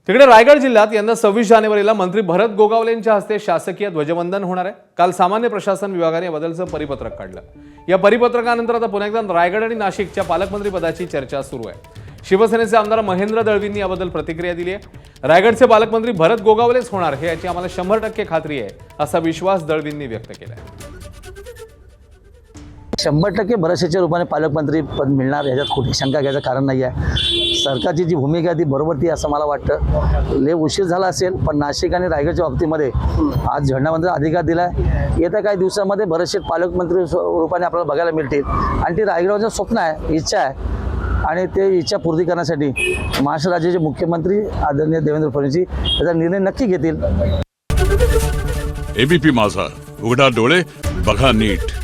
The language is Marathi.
तिकडे रायगड जिल्ह्यात यंदा 26 जानेवारीला मंत्री भरत गोगावलेंच्या हस्ते शासकीय ध्वजवंदन होणार आहे। काल सामान्य प्रशासन विभागाने याबद्दलचं परिपत्रक काढलं। या परिपत्रकानंतर आता पुन्हा एकदा रायगड आणि नाशिकच्या पालकमंत्री पदाची चर्चा सुरू आहे। शिवसेनेचे आमदार महेंद्र दळवींनी याबद्दल प्रतिक्रिया दिली आहे। रायगडचे पालकमंत्री भरत गोगावलेच होणार हे याची आम्हाला 100% खात्री आहे, असा विश्वास दळवींनी व्यक्त केला आहे। 100% भरवशाच्या रूपाने पालकमंत्री पद मिळणार, याच्यात कुठे शंका घ्यायचं कारण नाही आहे। सरकारची जी भूमिका ती बरोबर ती असं मला वाटतं। लय उशीर झाला असेल, पण नाशिक आणि रायगडच्या बाबतीमध्ये आज झेंडावंदन अधिकार दिला आहे। येत्या काही दिवसामध्ये भरवशाचे पालकमंत्री रूपाने आपल्याला बघायला मिळतील आणि ती रायगडचं स्वप्न आहे, इच्छा आहे आणि ते इच्छा पूर्ती करण्यासाठी महाराष्ट्र राज्याचे मुख्यमंत्री आदरणीय देवेंद्र फडणवीस याचा निर्णय नक्की घेतील। एबीपी माझा, उघडा डोळे बघा नीट।